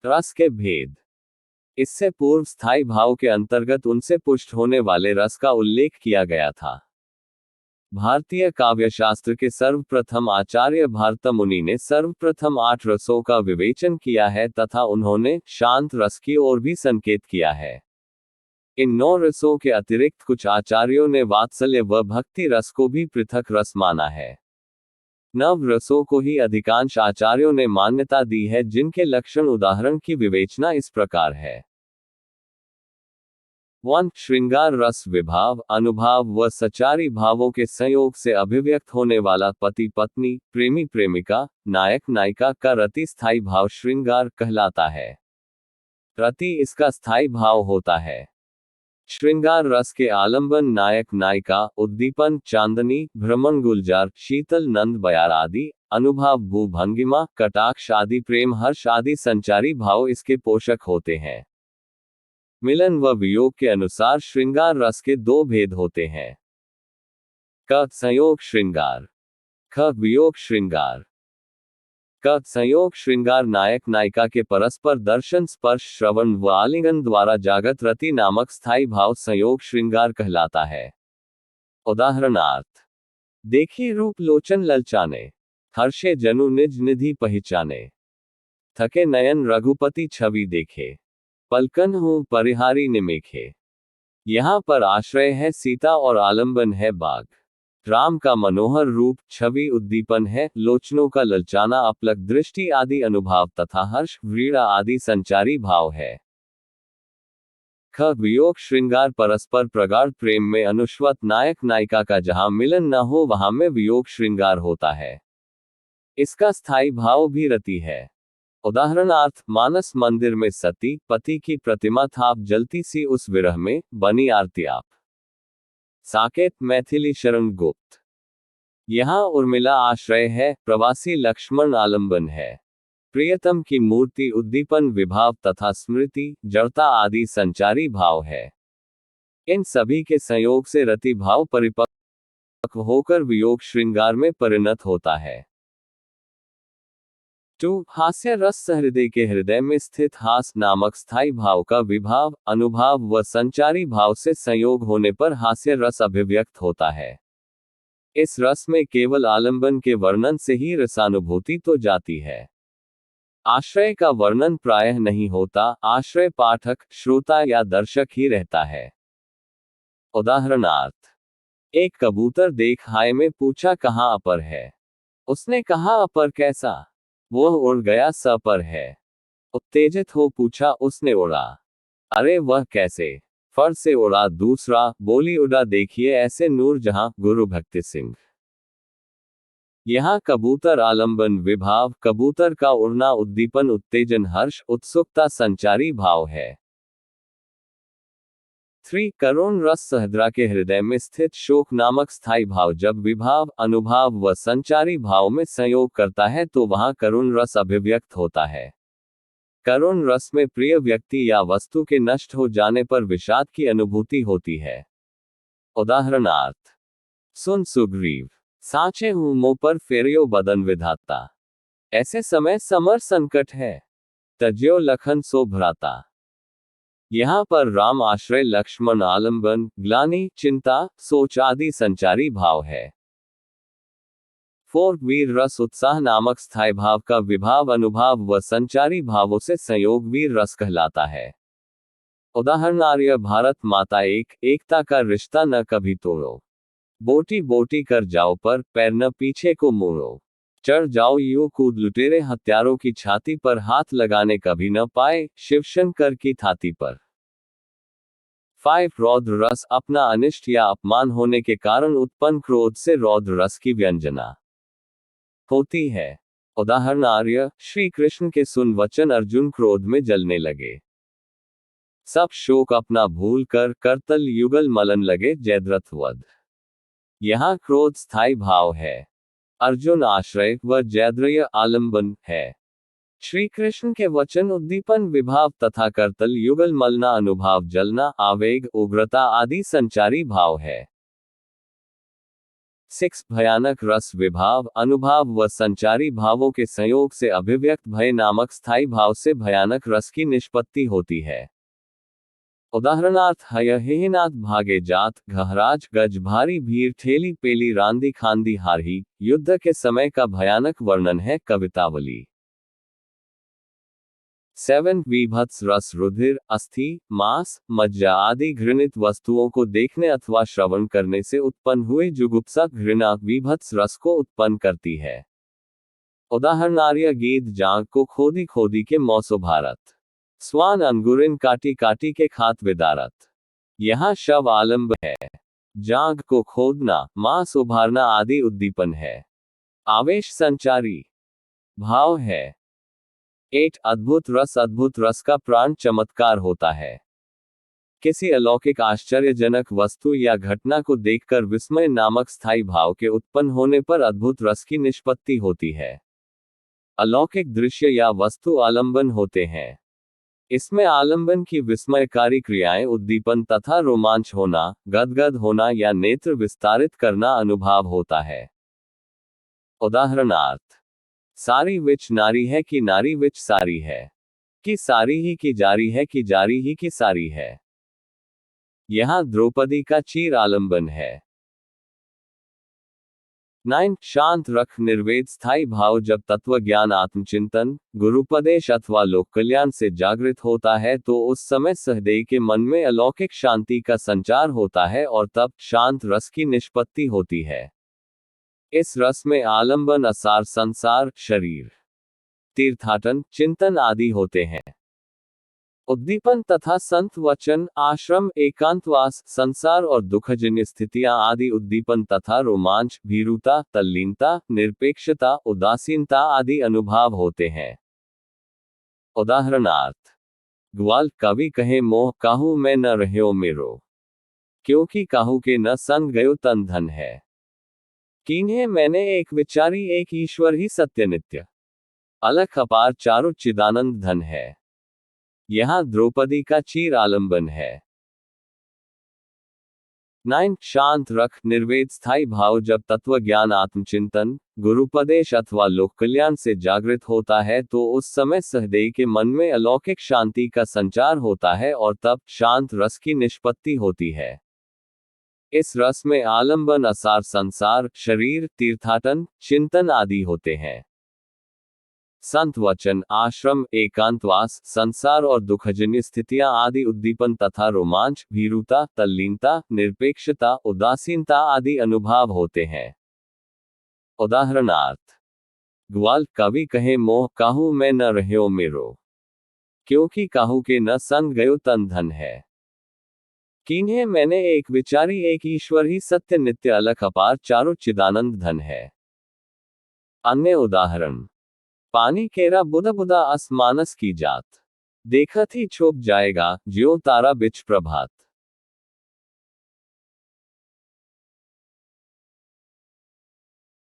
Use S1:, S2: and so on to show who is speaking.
S1: रस के भेद। इससे पूर्व स्थायी भाव के अंतर्गत उनसे पुष्ट होने वाले रस का उल्लेख किया गया था। भारतीय काव्यशास्त्र के सर्वप्रथम आचार्य भरतमुनि ने सर्वप्रथम 8 रसों का विवेचन किया है तथा उन्होंने शांत रस की ओर भी संकेत किया है। इन 9 रसों के अतिरिक्त कुछ आचार्यों ने वात्सल्य व भक्ति रस को भी पृथक रस माना है। नव रसों को ही अधिकांश आचार्यों ने मान्यता दी है, जिनके लक्षण उदाहरण की विवेचना इस प्रकार है। 1. श्रृंगार रस विभाव, अनुभाव व सचारी भावों के संयोग से अभिव्यक्त होने वाला पति पत्नी, प्रेमी प्रेमिका, नायक नायिका का रति स्थायी भाव श्रृंगार कहलाता है। रति इसका स्थायी भाव होता है। श्रृंगार रस के आलंबन नायक नायिका, उद्दीपन चांदनी, भ्रमण गुलजार, शीतल नंद बयार आदि, अनुभाव भू भंगिमा, कटाक्ष आदि, प्रेम हर्ष आदि संचारी भाव इसके पोषक होते हैं। मिलन व वियोग के अनुसार श्रृंगार रस के 2 भेद होते हैं। क. संयोग श्रृंगार। ख. वियोग श्रृंगार। क. संयोग श्रृंगार नायक नायिका के परस्पर दर्शन स्पर्श श्रवण व आलिंगन द्वारा जागत रति नामक स्थायी भाव संयोग श्रृंगार कहलाता है। उदाहरणार्थ, देखी रूप लोचन ललचाने, हर्षे जनु निज निधि पहचाने, थके नयन रघुपति छवि देखे, पलकन हूं परिहारी निमेखे। यहाँ पर आश्रय है सीता और आलंबन है बाग। राम का मनोहर रूप छवि उद्दीपन है, लोचनों का ललचाना अपलक दृष्टि आदि अनुभाव तथा हर्ष व्रीड़ा आदि संचारी भाव है। ख. वियोग श्रृंगार परस्पर प्रगाढ़ प्रेम में अनुश्वत नायक नायिका का जहां मिलन न हो वहां में वियोग श्रृंगार होता है। इसका स्थायी भाव भी रति है। उदाहरणार्थ, मानस मंदिर में सती पति की प्रतिमा थाप जलती सी उस विरह में, बनी आरती आप। साकेत मैथिली शरण गुप्त। यहाँ उर्मिला आश्रय है, प्रवासी लक्ष्मण आलंबन है, प्रियतम की मूर्ति उद्दीपन विभाव तथा स्मृति जड़ता आदि संचारी भाव है। इन सभी के संयोग से रति भाव परिपक्व होकर वियोग श्रृंगार में परिणत होता है। 2. हास्य रस सहृदय के हृदय में स्थित हास नामक स्थायी भाव का विभाव, अनुभाव व संचारी भाव से संयोग होने पर हास्य रस अभिव्यक्त होता है। इस रस में केवल आलंबन के वर्णन से ही रसानुभूति तो जाती है। आश्रय का वर्णन प्रायः नहीं होता, आश्रय पाठक, श्रोता या दर्शक ही रहता है। उदाहरणार्थ, एक कबूतर देख हाय में पूछा कहाँ अपर है। उसने कहा अपर कैसा? वह उड़ गया स पर है। उत्तेजित हो पूछा उसने उड़ा। अरे वह कैसे? फर से उड़ा। दूसरा, बोली उड़ा देखिए ऐसे नूर जहां, गुरु भक्ति सिंह। यहाँ कबूतर आलंबन विभाव, कबूतर का उड़ना उद्दीपन उत्तेजन हर्ष उत्सुकता संचारी भाव है। 3. करुण रस सहद्रा के हृदय में स्थित शोक नामक स्थायी भाव जब विभाव, अनुभाव व संचारी भाव में संयोग करता है तो वहां करुण रस अभिव्यक्त होता है। करुण रस में प्रिय व्यक्ति या वस्तु के नष्ट हो जाने पर विषाद की अनुभूति होती है। उदाहरणार्थ, सुन सुग्रीव, साचे हूं मुंह पर फेरियो बदन विधाता। ऐसे समय समर संकट है, तज्यो लखन सो भ्राता। यहाँ पर राम आश्रय, लक्ष्मण आलंबन, ग्लानि, चिंता, सोच आदि संचारी भाव है। 4. वीर रस उत्साह नामक स्थायी भाव का विभाव, अनुभाव व संचारी भावों से संयोग वीर रस कहलाता है। उदाहरणार्थ, भारत माता एक, एकता का रिश्ता न कभी तोड़ो। बोटी बोटी कर जाओ पर, पैर न पीछे को मोड़ो। चढ़ जाओ यूं कूद लुटेरे हत्यारों की छाती पर, हाथ लगाने कभी न पाए, शिवशंकर की थाती पर। 5. रौद्र रस, अपना अनिष्ट या अपमान होने के कारण उत्पन्न क्रोध से रौद्र रस की व्यंजना होती है। उदाहरणार्थ, श्री कृष्ण के सुन वचन अर्जुन क्रोध में जलने लगे। सब शोक अपना भूल कर, करतल युगल मलन लगे जयद्रथ वध। यहाँ क्रोध स्थायी भाव है। अर्जुन आश्रय व जयद्रय आलंबन है। श्री कृष्ण के वचन उद्दीपन विभाव तथा करतल युगल मलना अनुभाव जलना, आवेग, उग्रता आदि संचारी भाव है। 6 भयानक रस विभाव अनुभव व संचारी भावों के संयोग से अभिव्यक्त भय नामक स्थायी भाव से भयानक रस की निष्पत्ति होती है। उदाहरणार्थ हय हेहिनाथ भागे जात घहराज गज भारी भीड़ ठेली पेली रांदी खांदी हारही युद्ध के समय का भयानक वर्णन है कवितावली। 7 वीभत्स रस रुधिर अस्थि मांस मज्जा आदि घृणित वस्तुओं को देखने अथवा श्रवण करने से उत्पन्न हुए जुगुप्सा घृणा वीभत्स रस को उत्पन्न करती है। उदाहरणार्य गीध जांग को खोदी खोदी के मौसो भारत स्वान अंगुरिन काटी काटी के खात विदारत। यहाँ शव आलंब है, जांग को खोदना मांस उभारना आदि उद्दीपन है। आवेश संचारी भाव है। 8 अद्भुत रस का प्राण चमत्कार होता है। किसी अलौकिक आश्चर्यजनक वस्तु या घटना को देखकर विस्मय नामक स्थायी भाव के उत्पन्न होने पर अद्भुत रस की निष्पत्ति होती है। अलौकिक दृश्य या वस्तु आलंबन होते हैं। इसमें आलंबन की विस्मयकारी क्रियाएं उद्दीपन तथा रोमांच होना, गदगद होना या नेत्र विस्तारित करना अनुभव होता है। उदाहरणार्थ सारी विच नारी है कि नारी विच सारी है, कि सारी ही की जारी है कि जारी ही की सारी है। यहां द्रौपदी का चीर आलंबन है। 9 शांत रख निर्वेद स्थायी भाव जब तत्व ज्ञान आत्मचिंतन गुरुपदेश अथवा लोक कल्याण से जागृत होता है तो उस समय सहदेव के मन में अलौकिक शांति का संचार होता है और तब शांत रस की निष्पत्ति होती है। इस रस में आलंबन असार संसार शरीर तीर्थाटन चिंतन आदि होते हैं। उद्दीपन तथा संत वचन आश्रम एकांतवास संसार और दुखजन्य स्थितियां आदि उद्दीपन तथा रोमांच भीरुता तल्लीनता निरपेक्षता उदासीनता आदि अनुभव होते हैं। उदाहरणार्थ ग्वाल कवि कहे मोह काहू मैं न रह्यो मेरो, क्योंकि काहू के न संग गयो तन धन है। कीन्हे मैंने एक विचारी एक ईश्वर ही सत्य नित्य, अलख अपार चारु चिदानंद धन है। यहां द्रौपदी का चीर आलंबन है। 9 शांत रख निर्वेद स्थायी भाव जब तत्व ज्ञान आत्मचिंतन गुरुपदेश अथवा लोक कल्याण से जागृत होता है तो उस समय सहदेव के मन में अलौकिक शांति का संचार होता है और तब शांत रस की निष्पत्ति होती है। इस रस में आलंबन असार संसार शरीर तीर्थाटन चिंतन आदि होते हैं। संत वचन आश्रम एकांतवास संसार और दुखजन्य स्थितियां आदि उद्दीपन तथा रोमांच भीरुता तल्लीनता निरपेक्षता उदासीनता आदि अनुभव होते हैं। उदाहरणार्थ ग्वाल कवि कहे मोह काहू मैं न रह्यो मेरो, क्योंकि काहू के न संग गयो तन धन है। कीन्हे मैंने एक विचारी एक ईश्वर ही सत्य नित्य अलख अपार चारु चिदानंद धन है। अन्य उदाहरण पानी केरा बुधा बुधा अस मानस की जात, देखत ही छोप जाएगा ज्यों तारा बिच प्रभात।